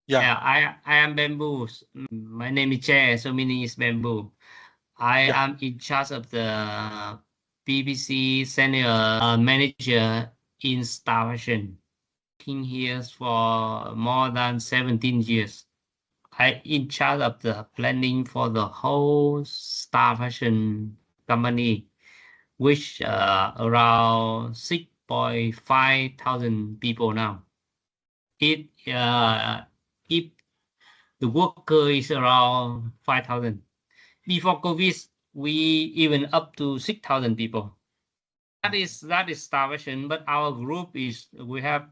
Yeah, I am Bamboo. My name is Chair, so meaning is Bamboo. I yeah. am in charge of the BBC Senior Manager in Star Fashion. Working here for more than 17 years. I in charge of the planning for the whole Star Fashion company, which around 6.5 thousand people now. It if the worker is around 5,000. Before COVID, we even up to 6,000 people. That is starvation, but our group is we have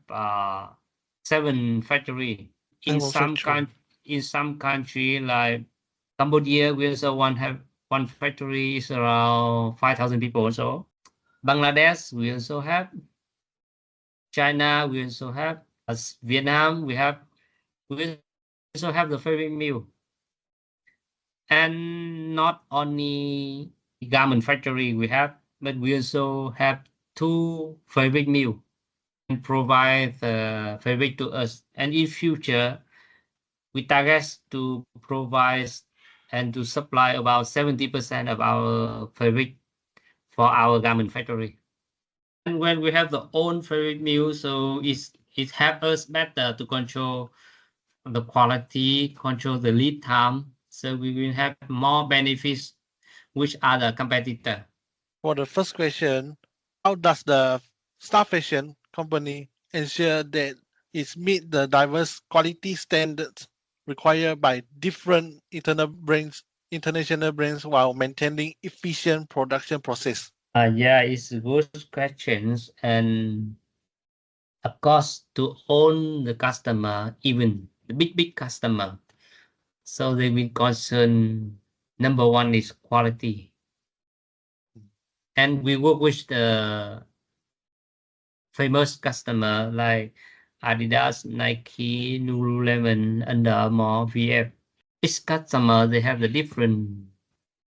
7 factory in Seven some factory. country like Cambodia. We also have one factory is around 5,000 people. Also, Bangladesh we also have, China we also have, as Vietnam we also have the fabric mill, and not only garment factory we have, but we also have 2 fabric mill and provide the fabric to us. And in future, we target to provide and to supply about 70% of our fabric for our garment factory. And when we have the own fabric mill, so it helps us better to control the quality, control the lead time, so we will have more benefits which are the competitor. For the first question, how does the Star Fashion company ensure that it meet the diverse quality standards required by different international brands while maintaining efficient production process? Yeah, it's good questions, and of course to own the customer, even the big customer. So they will concern number one is quality, and we work with the famous customer like Adidas, Nike, Lululemon, Under Armour, VF. Each customer they have the different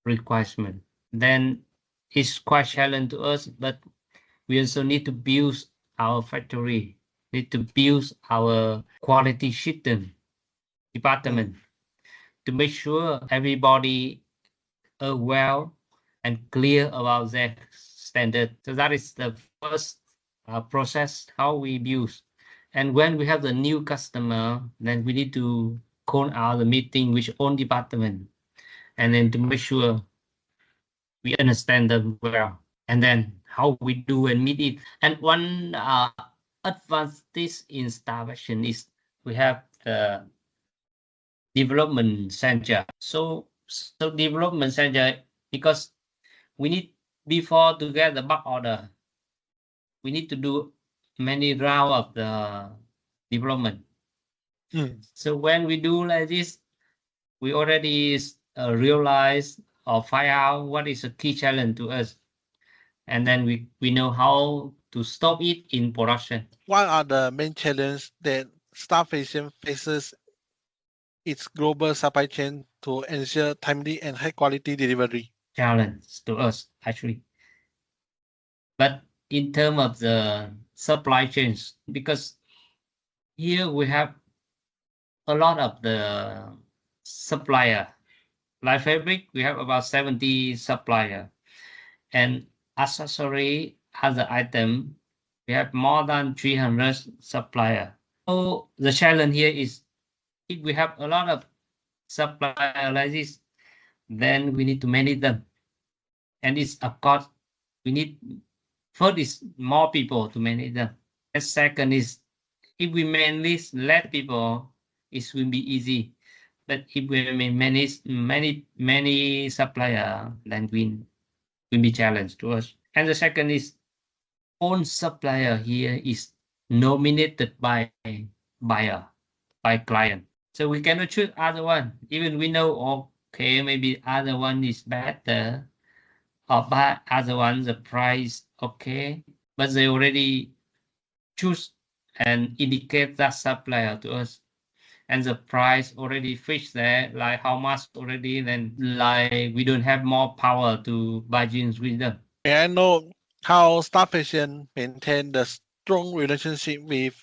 requirement. Then it's quite challenging to us, but we also need to build our factory, need to build our quality system Mm. department to make sure everybody are well and clear about their standard. So that is the first process how we build. And when we have the new customer, then we need to call out the meeting with own department, and then to make sure we understand them well, and then how we do and meet it. And one advantage in Star Fashion is we have the development center. So development center, because we need, before to get the back order, we need to do many round of the development. Mm. So when we do like this, we already realize or find out what is a key challenge to us, and then we know how to stop it in production. What are the main challenges that Star Fashion faces its global supply chain to ensure timely and high quality delivery? Challenge to us actually, but in terms of the supply chains, because here we have a lot of the supplier. Like fabric, we have about 70 supplier, and accessory other item, we have more than 300 supplier. So the challenge here is if we have a lot of supplier like this, then we need to manage them. And it's of course we need, first is more people to manage them. And second is if we manage less people, it will be easy. But if we manage many supplier, then will be challenge to us. And the second is own supplier here is nominated by buyer, by client. So we cannot choose other one. Even we know, okay, maybe other one is better, or but other one the price okay, but they already choose and indicate that supplier to us, and the price already fixed there, like how much already, then like we don't have more power to bargain with them. May I know how Star Fashion maintain the strong relationship with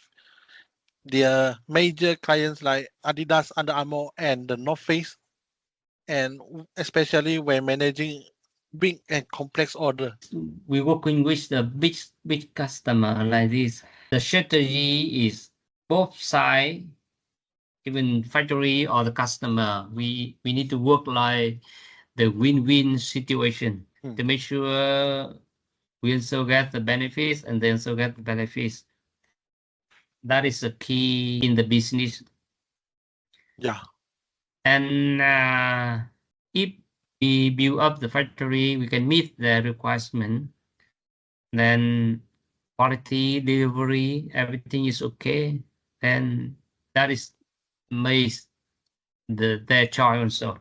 their major clients like Adidas, Under Armour, and the North Face, and especially when managing big and complex order. We working with the big customer like this. The strategy is both side, even factory or the customer. We need to work like the win-win situation to make sure we also get the benefits and then also get the benefits. That is the key in the business. Yeah. And if we build up the factory, we can meet the requirement. Then quality, delivery, everything is okay. Then that is makes their choice also.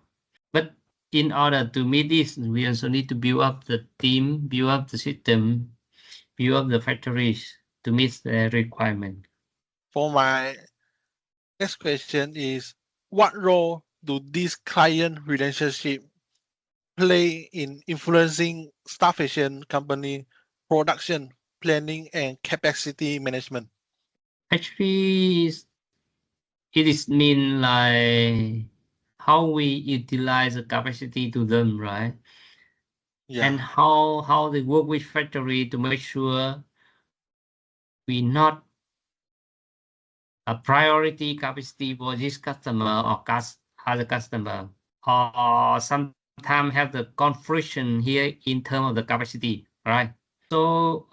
But in order to meet this, we also need to build up the team, build up the system, build up the factories to meet the requirement. For my next question is, what role do these client relationship play in influencing Star Fashion company production planning and capacity management? Actually, it is mean like how we utilize the capacity to them, right? Yeah. And how they work with factory to make sure we not a priority capacity for this customer or other customer, or sometimes have the confusion here in terms of the capacity, right? So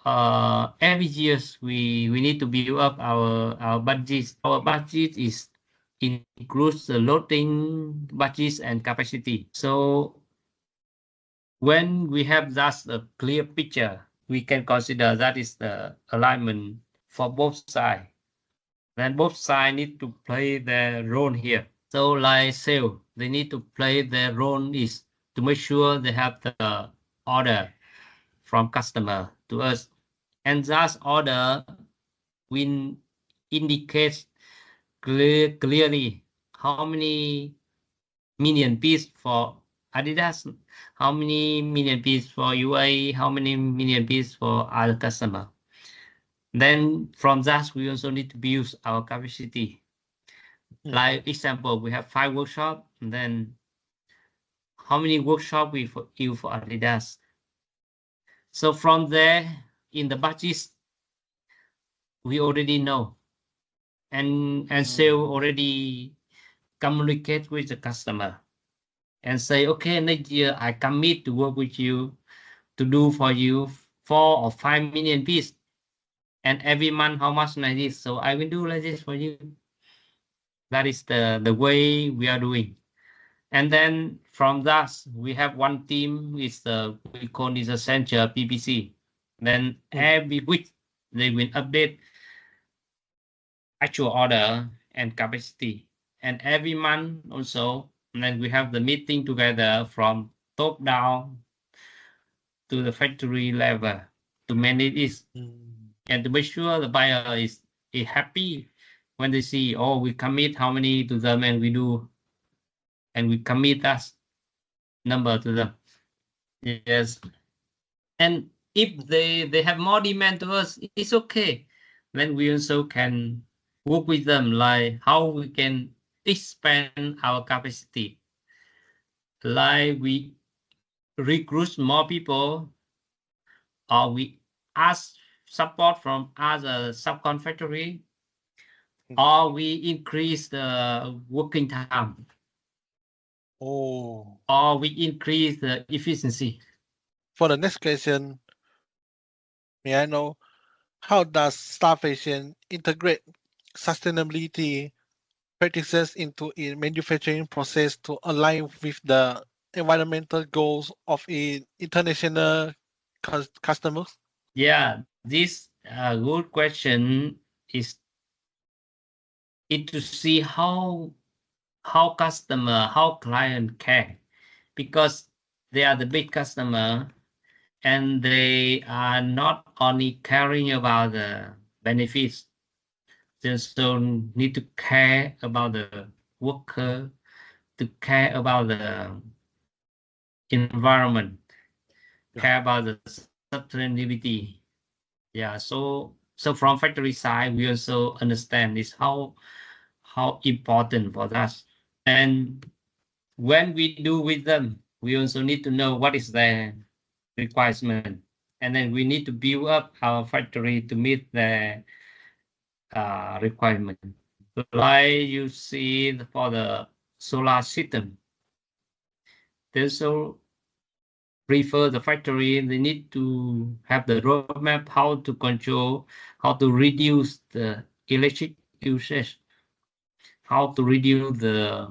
every years we need to build up our budget. Our budget is includes the loading budgets and capacity. So when we have just a clear picture, we can consider that is the alignment for both sides. Then both sides need to play their role here. So like sale, they need to play their role is to make sure they have the order from customer to us. And that order will indicate clearly how many million piece for Adidas, how many million piece for UA, how many million piece for other customer. Then from that, we also need to build our capacity. Like example, we have 5 workshops, and then how many workshop we for you for Adidas. So from there, in the budget, we already know, and sale already communicate with the customer and say, okay, next year I commit to work with you to do for you 4 or 5 million piece, and every month how much like this. So I will do like this for you. That is the way we are doing. And then from that, we have one team is we call this Essential PPC. Then every week they will update actual order and capacity. And every month also, and then we have the meeting together from top down to the factory level to manage this and to make sure the buyer is happy when they see, oh, we commit how many to them and we do, and we commit that number to them. Yes. And if they have more demand to us, it's okay. Then we also can work with them like how we can expand our capacity. Like we recruit more people, or we ask support from other subcontractory, or we increase the working time, Oh. or we increase the efficiency. For the next question, may I know how does Star Fashion integrate sustainability practices into its manufacturing process to align with the environmental goals of its international customers? Yeah, this good question is to see how customer, how client care, because they are the big customer and they are not only caring about the benefits, they also need to care about the worker, to care about the environment, Yeah. care about the sustainability. Yeah, so So from factory side, we also understand this how important for us. And when we do with them, we also need to know what is their requirement, and then we need to build up our factory to meet their requirement. Like you see for the solar system, they also prefer the factory. They need to have the roadmap how to control, how to reduce the electric usage, how to reduce the,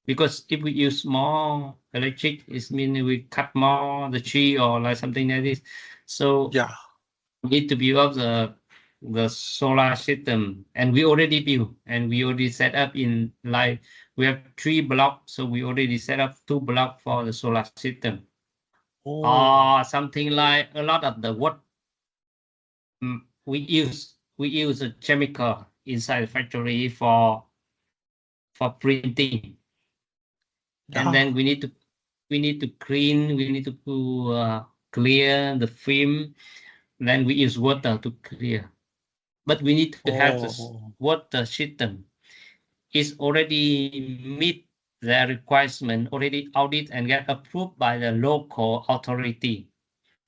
because if we use more electric, it means we cut more the tree or like something like this. So Yeah. we need to build up the solar system, and we already built, and we already set up in, like, we have 3 blocks, so we already set up 2 blocks for the solar system. Oh. Or something like a lot of the what we use a chemical inside the factory for printing, and Yeah. then we need to clean, we need to clear the film, then we use water to clear. But we need to have this Oh. water system is already meet their requirement, already audit and get approved by the local authority.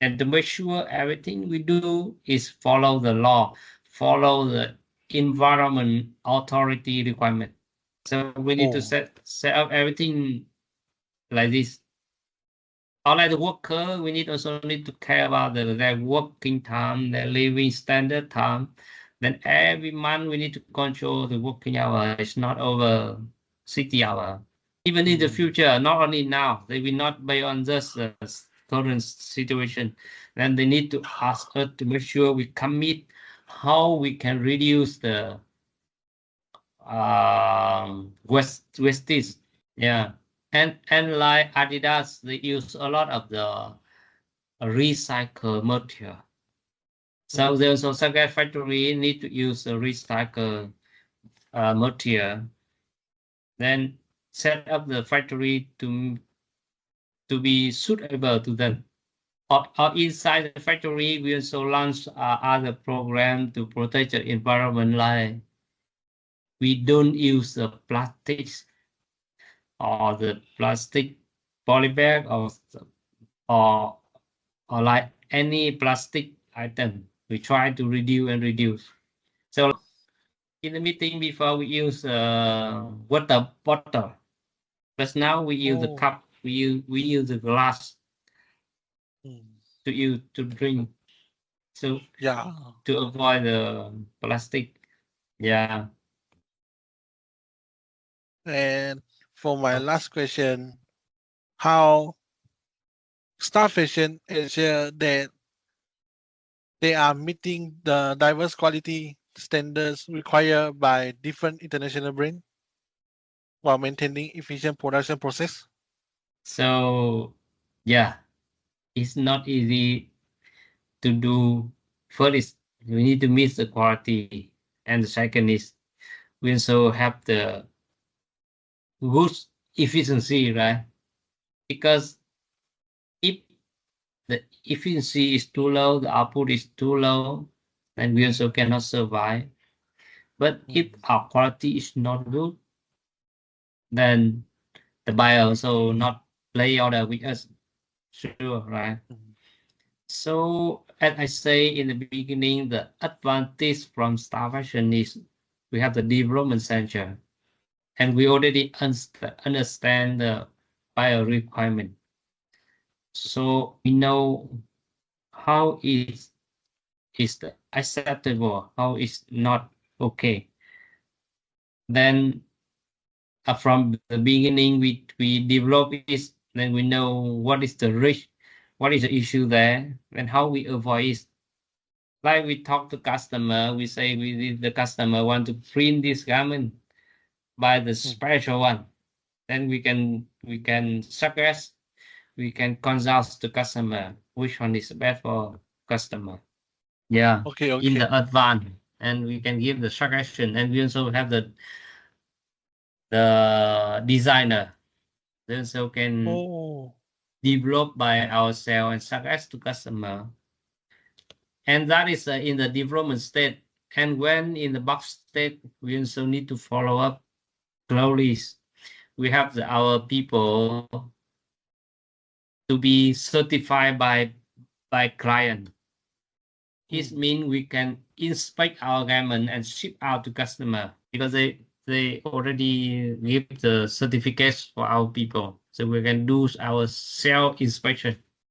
And to make sure everything we do is follow the law, follow the environment authority requirement. So we need to Oh. set up everything like this. Unlike the worker, we also need to care about their working time, their living standard time. Then every month we need to control the working hour. It's not over 60 hours. Even in the Mm. future, not only now, they will not be on this current situation. Then they need to ask us to make sure we commit how we can reduce the wastage. Yeah, and like Adidas, they use a lot of the recycle material. So there's Mm. also gas factory need to use a recycle material. Then set up the factory to be suitable to them. Or inside the factory, we also launch other program to protect the environment. Like we don't use the plastics or the plastic polybag or or like any plastic item. We try to reduce and reduce. So in the meeting before we use water bottle, but now we use the Oh. cup. We use the glass Mm. to drink. So Yeah. to avoid the plastic. Yeah. And for my last question, how Star Fashion ensure that they are meeting the diverse quality standards required by different international brands while maintaining efficient production process? So yeah, it's not easy to do. First is we need to meet the quality, and the second is we also have the good efficiency, right? Because if the efficiency is too low, the output is too low, and we also cannot survive. But if Mm. our quality is not good, then the buyer also not play order with us. Sure, right? Mm. So as I say in the beginning, the advantage from Star Fashion is we have the development center, and we already understand the buyer requirement. So we know how is the acceptable, how is not okay. Then from the beginning, we develop it. Then we know what is the risk, what is the issue there, and how we avoid it. Like we talk to customer, we say the customer want to print this garment by the Mm. special one. Then we can suggest, we can consult the customer which one is best for customer. Yeah, Okay, in okay. the advance, and we can give the suggestion, and we also have the designer. They also can Oh. develop by ourselves and suggest to customer. And that is in the development state. And when in the bulk state, we also need to follow up closely. We have our people to be certified by client. It means we can inspect our garment and ship out to customer because they already give the certificates for our people, so we can do our self inspection.